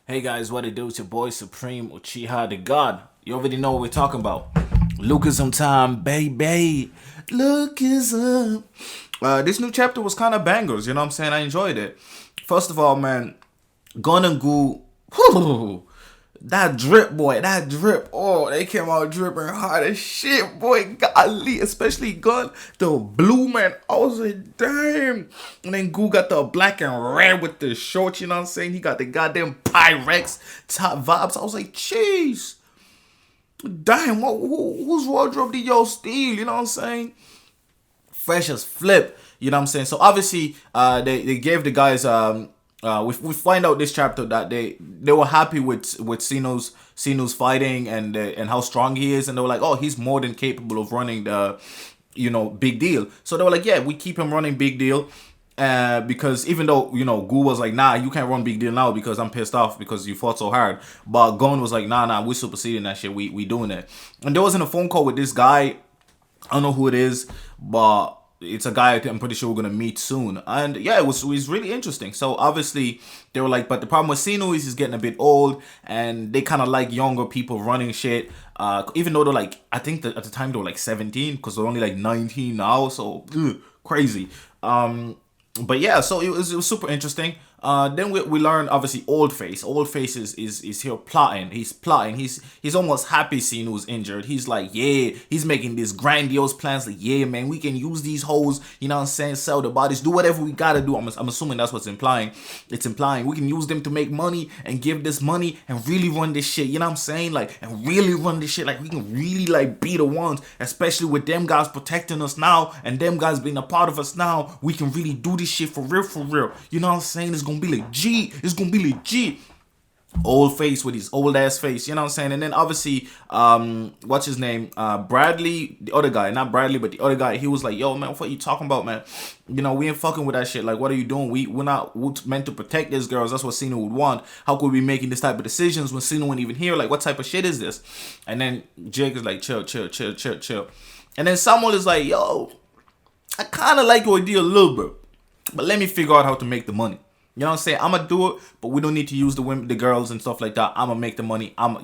Hey guys, what it do? It's your boy Supreme Uchiha the God. You already know what we're talking about. Lookism time, baby. Lookism. This new chapter was kind of bangers, you know what I'm saying? I enjoyed it. First of all, man, Gun and Goo, whew, that drip, boy, that drip. Oh, they came out dripping hard as shit, boy. Golly, especially Gun, the blue man. I was like, damn. And then Goo got the black and red with the shorts, you know what I'm saying? He got the goddamn Pyrex top vibes. I was like, jeez. Damn, whose wardrobe did y'all steal? You know what I'm saying? Fresh as flip. You know what I'm saying? So obviously, they gave the guys we find out this chapter that they were happy with Sino's fighting and how strong he is, and they were like, oh, he's more than capable of running the big deal. So they were like, yeah, we keep him running big deal. Because even though Gu was like, nah, you can't run big deal now because I'm pissed off because you fought so hard, but Gon was like, nah, we superseding that shit, we doing it. And there wasn't a phone call with this guy. I don't know who it is, but it's a guy I'm pretty sure we're gonna meet soon. And yeah, it was really interesting. So obviously they were like, but the problem with Sino is he's getting a bit old, and they kind of like younger people running shit. Even though they're like, I think that at the time they were like 17, because they're only like 19 now. So crazy. But yeah, so it was super interesting. Then we learn obviously Old Face. Old Face is here plotting. He's plotting. He's almost happy seeing who's injured. He's like, yeah, he's making these grandiose plans. Like, yeah, man, we can use these hoes. You know what I'm saying? Sell the bodies. Do whatever we gotta do. I'm assuming that's what's implying. It's implying we can use them to make money and give this money and really run this shit. You know what I'm saying? Like, and really run this shit. Like, we can really like be the ones, especially with them guys protecting us now and them guys being a part of us now. We can really do this shit for real, for real. You know what I'm saying? It's gonna be legit. It's gonna be legit. Old face with his old ass face, you know what I'm saying? And then obviously, what's his name? Bradley, the other guy, not Bradley, but the other guy, he was like, yo, man, what you talking about, man? We ain't fucking with that shit. Like, what are you doing? We're not meant to protect these girls. That's what Cena would want. How could we be making this type of decisions when Cena wasn't even here? Like, what type of shit is this? And then Jake is like, chill, chill, chill, chill, chill. And then Samuel is like, yo, I kind of like your idea a little bit, but let me figure out how to make the money. You know what I'm saying? I'm gonna do it, but we don't need to use the women, the girls and stuff like that. I'm gonna make the money. I'm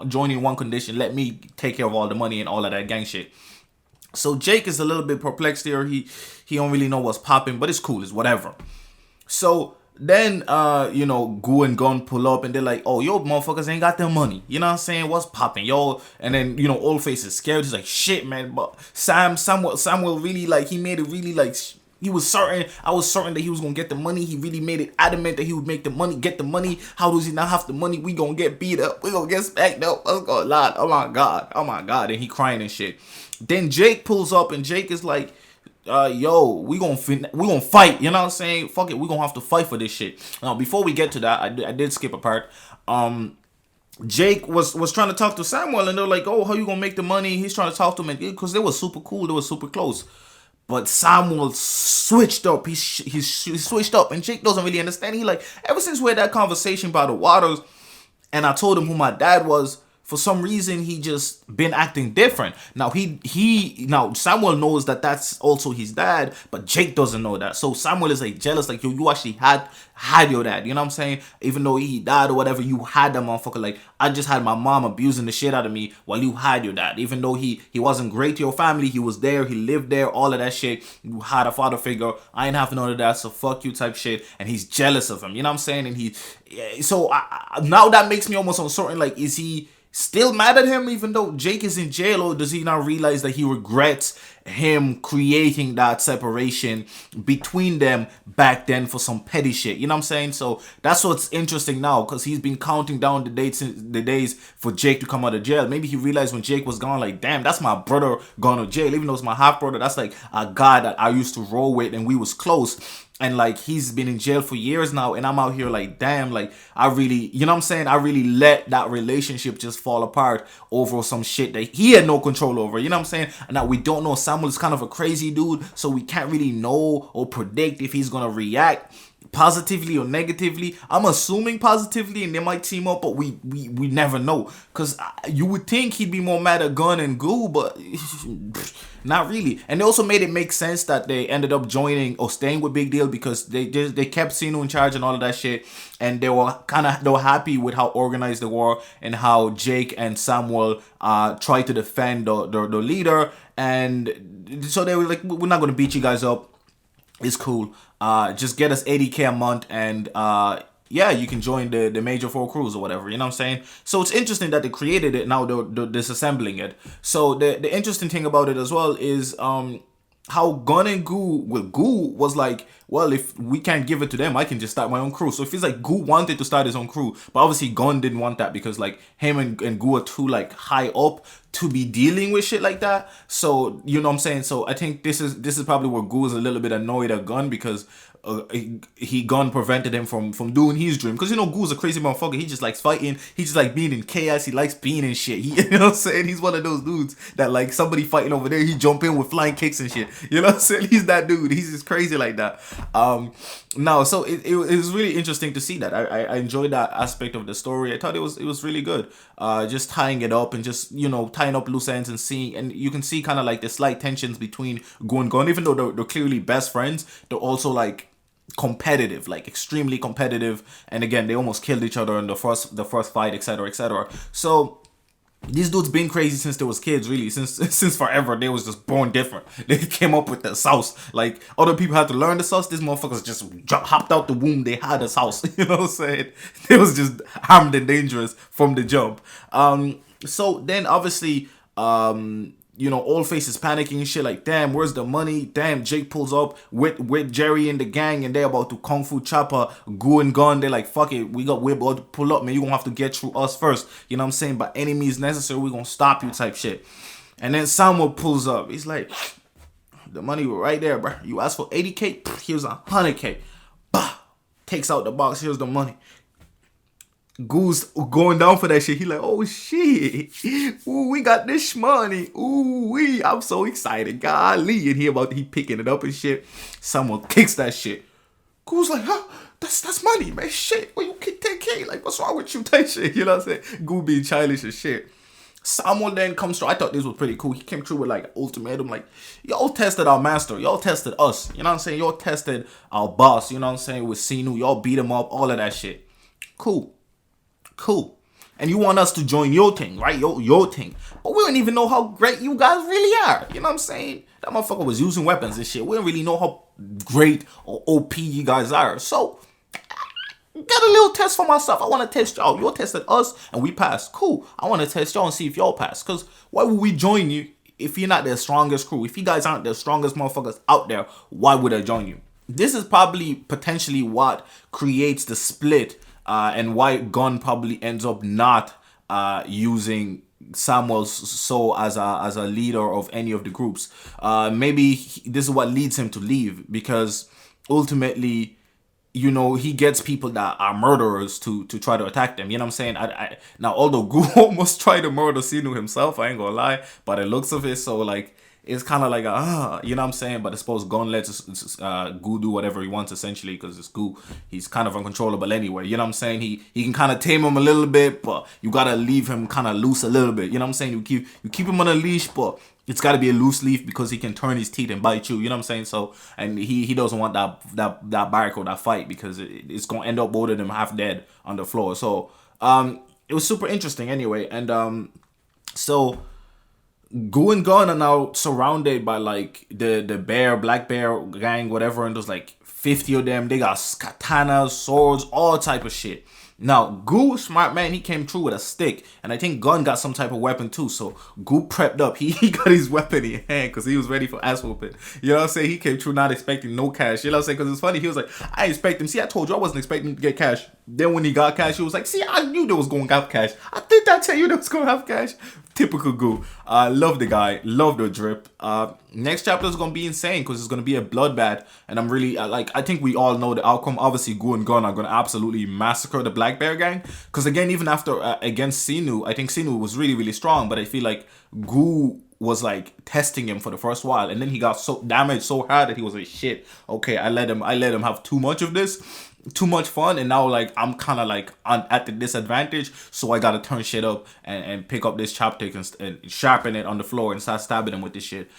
joining one condition. Let me take care of all the money and all of that gang shit. So Jake is a little bit perplexed here. He don't really know what's popping, but it's cool. It's whatever. So then, Gu and Gun pull up and they're like, oh, yo, motherfuckers ain't got their money. You know what I'm saying? What's popping, yo? And then, Old Face is scared. He's like, shit, man. But Samuel really, like, he made it really, like, he was certain. I was certain that he was gonna get the money. He really made it adamant that he would make the money, get the money. How does he not have the money? We gonna get beat up. We gonna get smacked up. What's going on? Oh my god. Oh my god. And he crying and shit. Then Jake pulls up and Jake is like, yo, we gonna fight. You know what I'm saying? Fuck it. We gonna have to fight for this shit. Now, before we get to that, I did skip a part. Jake was trying to talk to Samuel and they're like, oh, how you gonna make the money? He's trying to talk to him because they were super cool. They were super close. But Samuel switched up. He switched up, and Jake doesn't really understand. He like, ever since we had that conversation about the waters, and I told him who my dad was. For some reason, he just been acting different. Now now Samuel knows that that's also his dad, but Jake doesn't know that. So Samuel is like jealous, like, yo, you actually had your dad. You know what I'm saying? Even though he died or whatever, you had that motherfucker. Like, I just had my mom abusing the shit out of me while you had your dad. Even though he wasn't great to your family, he was there, he lived there, all of that shit. You had a father figure. I ain't have none of that, so fuck you type shit. And he's jealous of him. You know what I'm saying? And now that makes me almost uncertain. Like, is he still mad at him even though Jake is in jail, or does he not realize that he regrets him creating that separation between them back then for some petty shit? You know what I'm saying? So that's what's interesting now, because he's been counting down the days for Jake to come out of jail. Maybe he realized when Jake was gone, like, damn, that's my brother gone to jail. Even though it's my half brother, that's like a guy that I used to roll with and we was close. And like, he's been in jail for years now, and I'm out here like, damn, like, I really, you know what I'm saying? I really let that relationship just fall apart over some shit that he had no control over. You know what I'm saying? And now we don't know. Samuel is kind of a crazy dude, so we can't really know or predict if he's gonna react positively or negatively. I'm assuming positively, and they might team up, but we never know. Cause you would think he'd be more mad at Gun and Goo, but not really. And they also made it make sense that they ended up joining or staying with Big Deal because they kept Sinu in charge and all of that shit, and they were happy with how organized they were and how Jake and Samuel tried to defend the leader, and so they were like, we're not gonna beat you guys up. It's cool. Just get us 80K a month, and yeah, you can join the major four crews or whatever. You know what I'm saying? So it's interesting that they created it. Now they're disassembling it. So the interesting thing about it as well is how Gun and Goo was like, well, if we can't give it to them, I can just start my own crew. So it feels like Goo wanted to start his own crew, but obviously Gun didn't want that because like him and Goo are too like high up to be dealing with shit like that. So you know what I'm saying? So I think this is probably where Goo is a little bit annoyed at Gun because Gun prevented him from doing his dream, because you know Goo's a crazy motherfucker. He just likes fighting. He just like being in chaos. He likes being in shit. You know what I'm saying? He's one of those dudes that like somebody fighting over there, he jump in with flying kicks and shit. You know what I'm saying? He's that dude. He's just crazy like that. No, so it was really interesting to see that. I enjoyed that aspect of the story. I thought it was really good. Just tying it up and just, you know, tying up loose ends and seeing, and you can see kind of like the slight tensions between Goo and Gun. Even though they're clearly best friends, they're also like competitive, like extremely competitive, and again they almost killed each other in the first fight, etc, etc. So these dudes been crazy since they was kids, really, since forever. They was just born different. They came up with the sauce. Like other people had to learn the sauce, these motherfuckers just hopped out the womb, they had a sauce. You know what I'm saying? They was just armed and dangerous from the jump. So then obviously you know, Oldface is panicking and shit like, damn, where's the money? Damn, Jake pulls up with Jerry and the gang, and they're about to Kung Fu Chopper Goo and Gun. They're like, fuck it, we're about to pull up, man. You gonna have to get through us first. You know what I'm saying? By any means necessary, we're gonna stop you type shit. And then Samuel pulls up. He's like, the money right there, bro. You asked for 80K? Here's 100K. Bah! Takes out the box. Here's the money. Goo's going down for that shit. He like, oh shit, ooh, we got this money. Ooh, I'm so excited. Golly, and he picking it up and shit. Someone kicks that shit. Goo's like, huh? That's money, man. Shit, well, you kick 10K. Like, what's wrong with you? Type shit. You know what I'm saying? Goo being childish and shit. Samuel then comes through. I thought this was pretty cool. He came through with like ultimatum, like, y'all tested our master, y'all tested us. You know what I'm saying? Y'all tested our boss. You know what I'm saying? With Sinu, y'all beat him up. All of that shit. Cool. And you want us to join your thing, right? Your thing. But we don't even know how great you guys really are. You know what I'm saying? That motherfucker was using weapons and shit. We don't really know how great or OP you guys are. So, got a little test for myself. I want to test y'all. Y'all tested us and we passed. Cool. I want to test y'all and see if y'all pass. Because why would we join you if you're not the strongest crew? If you guys aren't the strongest motherfuckers out there, why would I join you? This is probably potentially what creates the split, and why Gun probably ends up not using Samuel's soul as a leader of any of the groups. Maybe this is what leads him to leave, because ultimately, you know, he gets people that are murderers to try to attack them. You know what I'm saying? Now, although Goo almost tried to murder Sinu himself, I ain't gonna lie, by the looks of it, so like, it's kind of like you know what I'm saying? But I suppose Gun lets Goo do whatever he wants, essentially, because it's Goo. He's kind of uncontrollable anyway. You know what I'm saying? He can kind of tame him a little bit, but you gotta leave him kind of loose a little bit. You know what I'm saying? You keep him on a leash, but it's got to be a loose leaf, because he can turn his teeth and bite you. You know what I'm saying? So, and he doesn't want that barricade, that fight, because it's gonna end up both of them half dead on the floor. So it was super interesting anyway, and so Goo and Gun are now surrounded by like the Black Bear gang, whatever, and there's like 50 of them. They got katanas, swords, all type of shit. Now, Goo, smart man, he came through with a stick, and I think Gun got some type of weapon too. So Goo prepped up. He got his weapon in hand because he was ready for ass whooping. You know what I'm saying? He came through not expecting no cash. You know what I'm saying? Because it's funny. He was like, I expect him. See, I told you I wasn't expecting to get cash. Then when he got cash, he was like, see, I knew they was going to have cash. I did that tell you they was going to have cash. Typical Goo. Love the guy. Love the drip. Next chapter is going to be insane, because it's going to be a bloodbath. And I'm really, I think we all know the outcome. Obviously, Goo and Gun are going to absolutely massacre the Black Bear gang. Because again, even after, against Sinu, I think Sinu was really, really strong. But I feel like Goo was like testing him for the first while. And then he got so damaged so hard that he was like, shit, okay, I let him have too much of this. too much fun, and now like I'm kind of like at the disadvantage, so I gotta turn shit up and pick up this chopstick and sharpen it on the floor and start stabbing him with this shit.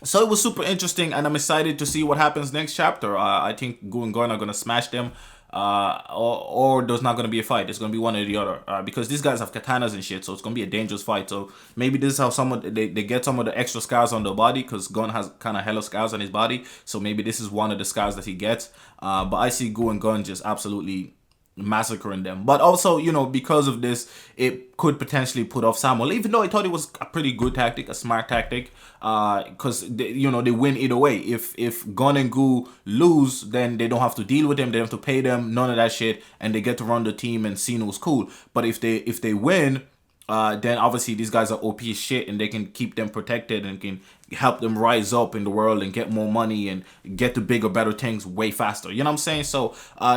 So it was super interesting, and I'm excited to see what happens next chapter. I think Gu and Gon are gonna smash them, or there's not gonna be a fight. It's gonna be one or the other, because these guys have katanas and shit, so it's gonna be a dangerous fight. So maybe this is how they get some of the extra scars on their body, because Gon has kind of hella scars on his body. So maybe this is one of the scars that he gets. But I see Gu and Gon just absolutely massacring them. But also, you know, because of this, it could potentially put off Samuel, even though I thought it was a pretty good tactic, a smart tactic, because you know, they win either way. If Gon and Gu lose, then they don't have to deal with them, they don't have to pay them, none of that shit, and they get to run the team, and Sino's cool. But if they win, then obviously these guys are OP as shit, and they can keep them protected and can help them rise up in the world and get more money and get to bigger, better things way faster. You know what I'm saying? So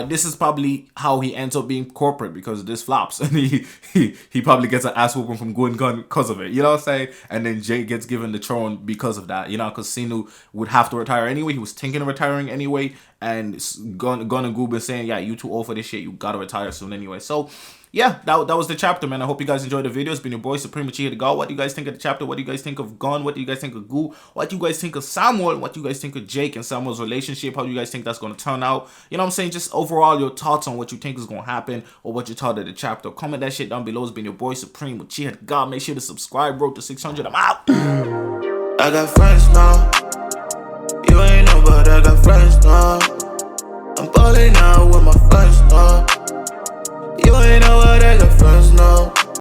this is probably how he ends up being corporate, because this flops, and he probably gets an ass whooping from Gu and Gun because of it. You know what I'm saying? And then Jay gets given the throne because of that. You know, because Sinu would have to retire anyway. He was thinking of retiring anyway, and Gun and Gu been saying, yeah, you too old for this shit. You gotta retire soon anyway. So yeah, that was the chapter, man. I hope you guys enjoyed the video. It's been your boy Supreme with Chiha the God. What do you guys think of the chapter? What do you guys think of Gon? What do you guys think of Gu? What do you guys think of Samuel? What do you guys think of Jake and Samuel's relationship? How do you guys think that's going to turn out? You know what I'm saying? Just overall your thoughts on what you think is going to happen, or what you thought of the chapter. Comment that shit down below. It's been your boy Supreme with Chiha the God. Make sure to subscribe, bro, to 600. I'm out. I got friends now. You ain't know, but I got friends now.